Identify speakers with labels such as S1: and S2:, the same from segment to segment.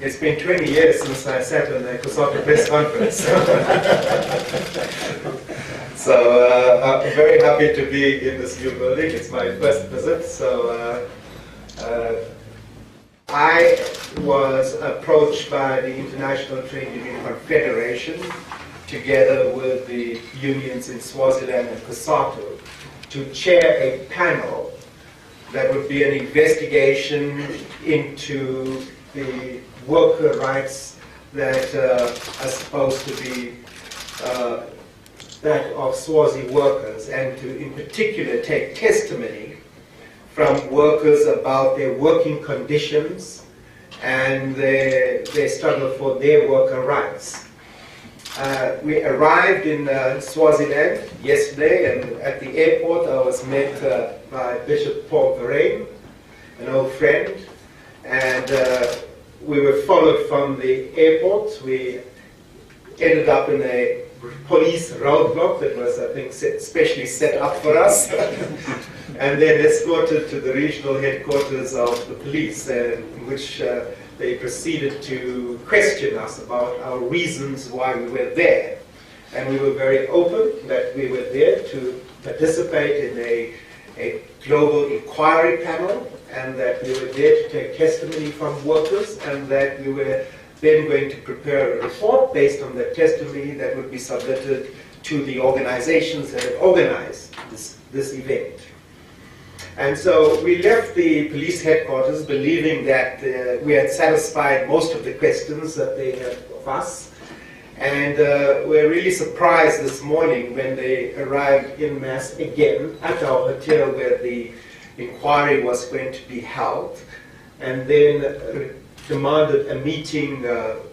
S1: It's been 20 years since I sat on the COSATU press conference. So I'm very happy to be in this new building. It's my first visit. So I was approached by the International Trade Union Confederation, together with the unions in Swaziland and COSATU, to chair a panel that would be an investigation into the worker rights that are supposed to be that of Swazi workers, and to in particular take testimony from workers about their working conditions and their struggle for their worker rights. We arrived in Swaziland yesterday, and at the airport I was met by Bishop Paul Verheyen, an old friend, and we were followed from the airport. We ended up in a police roadblock that was, I think, specially set up for us, and then escorted to the regional headquarters of the police, in which they proceeded to question us about our reasons why we were there. And we were very open that we were there to participate in a global inquiry panel, and that we were there to take testimony from workers, and that we were then going to prepare a report based on that testimony that would be submitted to the organizations that have organized this event. And so we left the police headquarters believing that we had satisfied most of the questions that they had of us. And we're really surprised this morning when they arrived en masse again at our hotel where the inquiry was going to be held, and then demanded a meeting,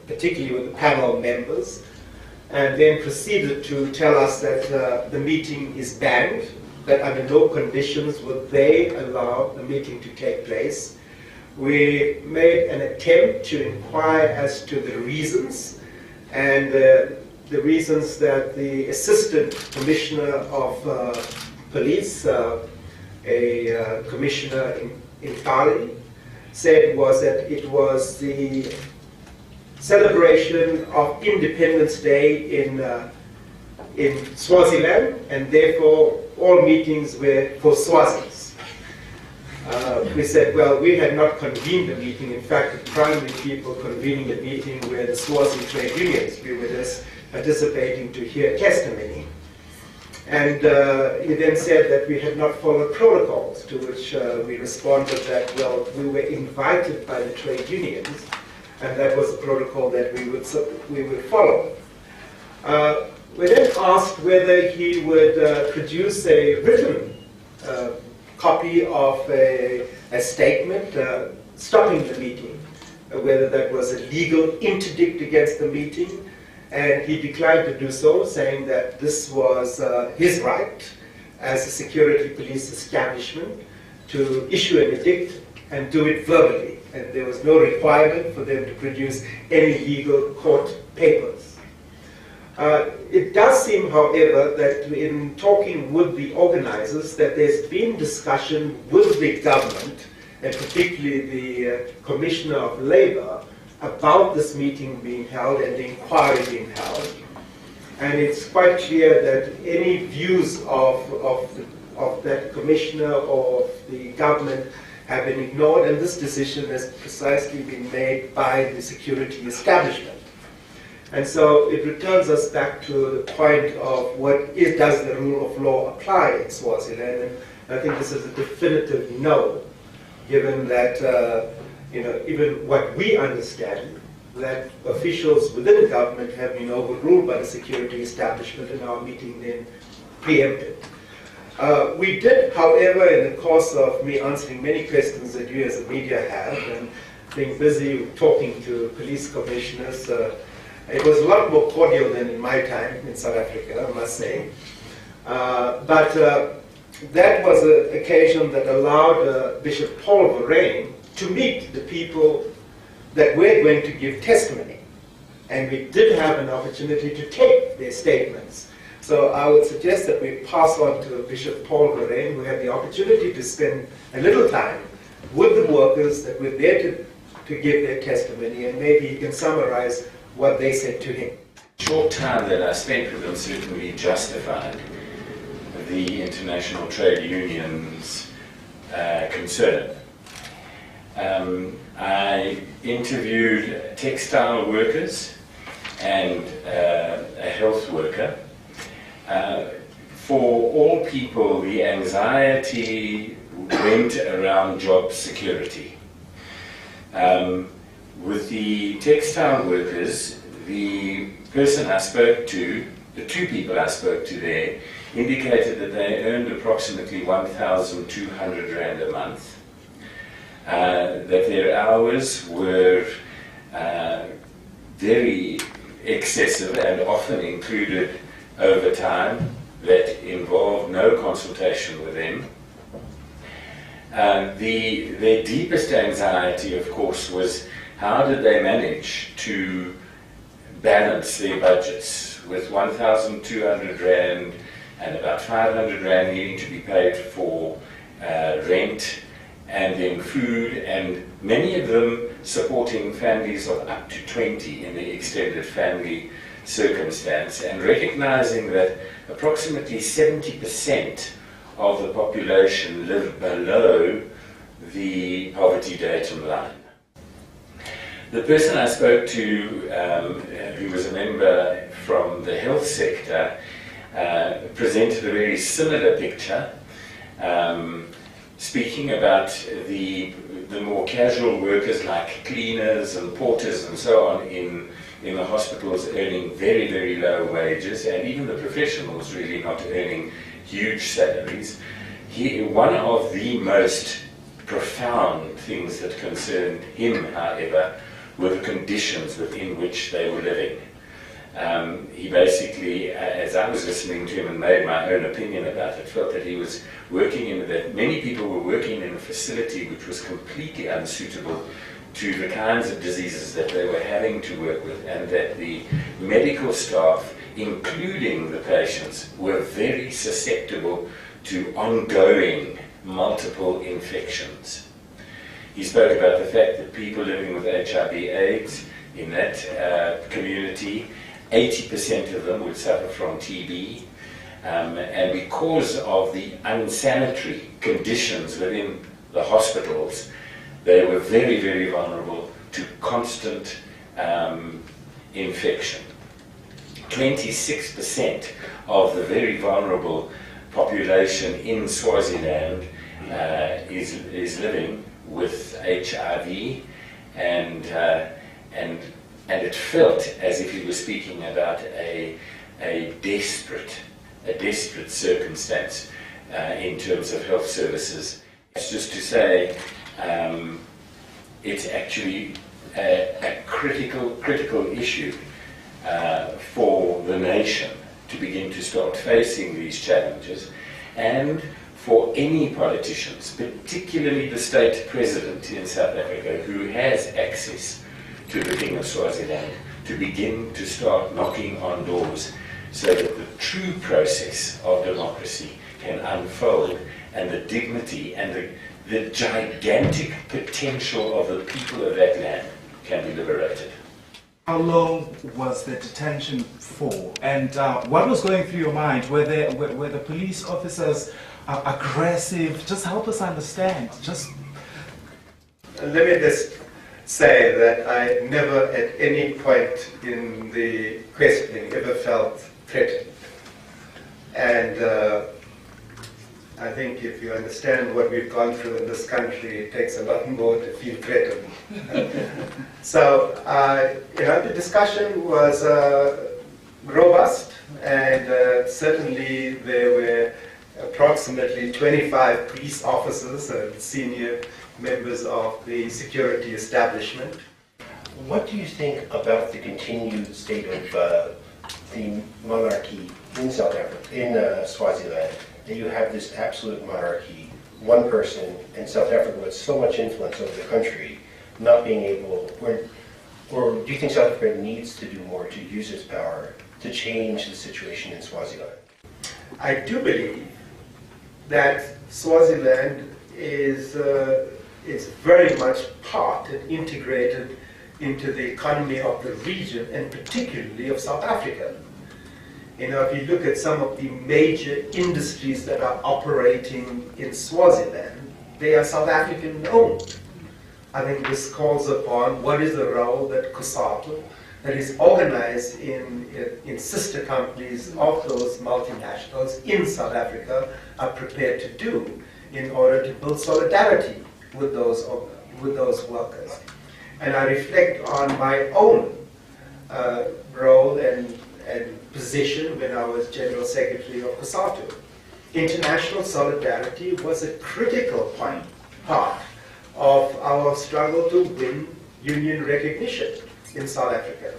S1: particularly with the panel members, and then proceeded to tell us that the meeting is banned, that under no conditions would they allow the meeting to take place. We made an attempt to inquire as to the reasons, and the reasons that the Assistant Commissioner of Police, a commissioner in Kali, said was that it was the celebration of Independence Day in Swaziland, and therefore all meetings were for Swazis. We said, well, we had not convened a meeting. In fact, the primary people convening a meeting were the Swazi trade unions. We were just participating to hear testimony. And he then said that we had not followed protocols, to which we responded that, well, we were invited by the trade unions, and that was the protocol that we would follow. We then asked whether he would produce a written copy of a statement stopping the meeting, whether that was a legal interdict against the meeting. And he declined to do so, saying that this was his right as a security police establishment to issue an edict and do it verbally. And there was no requirement for them to produce any legal court papers. It does seem, however, that in talking with the organizers, that there's been discussion with the government, and particularly the Commissioner of Labor, about this meeting being held and the inquiry being held. And it's quite clear that any views of that commissioner or the government have been ignored, and this decision has precisely been made by the security establishment. And so it returns us back to the point of does the rule of law apply in Swaziland? And I think this is a definitive no, given that even what we understand, that officials within the government have been overruled by the security establishment, and our meeting then preempted. We did, however, in the course of me answering many questions that you as the media have, and being busy talking to police commissioners, it was a lot more cordial than in my time in South Africa, I must say. But that was an occasion that allowed Bishop Paul Verheyen to meet the people that were going to give testimony. And we did have an opportunity to take their statements. So I would suggest that we pass on to Bishop Paul Verheyen, who had the opportunity to spend a little time with the workers that were there to to give their testimony, and maybe he can summarize what they said to him.
S2: Short time that I spent with them certainly justified the International Trade Union's concern. I interviewed textile workers and a health worker. For all people, the anxiety went around job security. With the textile workers, the person I spoke to, the two people I spoke to there, indicated that they earned approximately 1,200 Rand a month, that their hours were very excessive and often included overtime that involved no consultation with them. Their deepest anxiety, of course, was how did they manage to balance their budgets with 1,200 Rand and about 500 Rand needing to be paid for rent and then food, and many of them supporting families of up to 20 in the extended family circumstance, and recognizing that approximately 70% of the population live below the poverty datum line. The person I spoke to, who was a member from the health sector, presented a very similar picture, speaking about the more casual workers like cleaners and porters and so on in the hospitals earning very, very low wages, and even the professionals really not earning huge salaries. One of the most profound things that concerned him, however, were the conditions within which they were living. He basically, as I was listening to him and made my own opinion about it, felt that he was working that many people were working in a facility which was completely unsuitable to the kinds of diseases that they were having to work with, and that the medical staff, including the patients, were very susceptible to ongoing multiple infections. He spoke about the fact that people living with HIV/AIDS in that community, 80% of them would suffer from TB, and because of the unsanitary conditions within the hospitals, they were very, very vulnerable to constant infection. 26% of the very vulnerable population in Swaziland is living with HIV, and it felt as if he was speaking about a desperate circumstance in terms of health services. It's just to say, it's actually a critical issue for the nation to begin to start facing these challenges, and for any politicians, particularly the state president in South Africa, who has access to the King of Swaziland, to begin to start knocking on doors so that the true process of democracy can unfold, and the dignity and the gigantic potential of the people of that land can be liberated.
S3: How long was the detention for, and what was going through your mind? Were the police officers aggressive? Just help us understand.
S1: Let me just say that I never at any point in the questioning ever felt threatened. And I think if you understand what we've gone through in this country, it takes a lot more to feel threatened. So, the discussion was robust, and certainly there were approximately 25 police officers and senior members of the security establishment.
S4: What do you think about the continued state of the monarchy in South Africa, in Swaziland? That you have this absolute monarchy, one person in South Africa with so much influence over the country, not being able, or do you think South Africa needs to do more to use its power to change the situation in Swaziland?
S1: I do believe that Swaziland is is very much part and integrated into the economy of the region, and particularly of South Africa. You know, if you look at some of the major industries that are operating in Swaziland, they are South African owned. I think this calls upon what is the role that COSATU, that is organized in sister companies of those multinationals in South Africa, are prepared to do in order to build solidarity with those workers. And I reflect on my own role and position when I was General Secretary of COSATU. International solidarity was a critical part of our struggle to win union recognition in South Africa.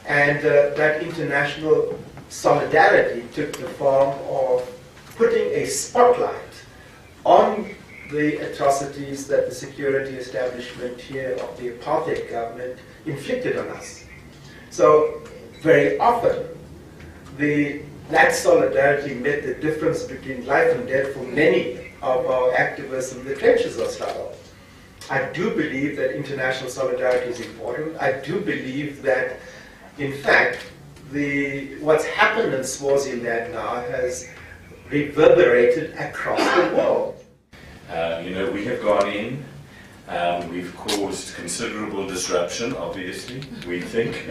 S1: And that international solidarity took the form of putting a spotlight on the atrocities that the security establishment here of the apartheid government inflicted on us. So very often, that solidarity made the difference between life and death for many of our activists in the trenches of struggle. I do believe that international solidarity is important. I do believe that, in fact, what's happened in Swaziland now has reverberated across the world.
S2: You know, we have gone in, we've caused considerable disruption, obviously, we think.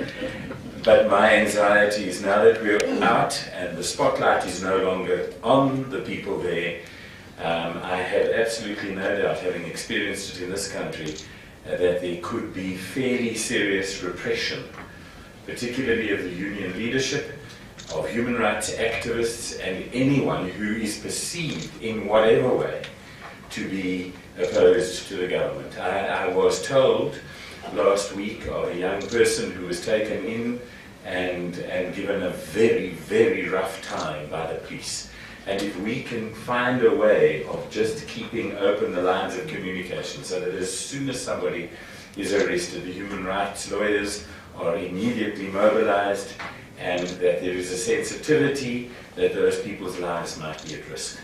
S2: But my anxiety is now that we're out and the spotlight is no longer on the people there, I have absolutely no doubt, having experienced it in this country, that there could be fairly serious repression, particularly of the union leadership, of human rights activists, and anyone who is perceived in whatever way to be opposed to the government. I was told last week of a young person who was taken in and given a very, very rough time by the police. And if we can find a way of just keeping open the lines of communication so that as soon as somebody is arrested, the human rights lawyers are immediately mobilized, and that there is a sensitivity that those people's lives might be at risk.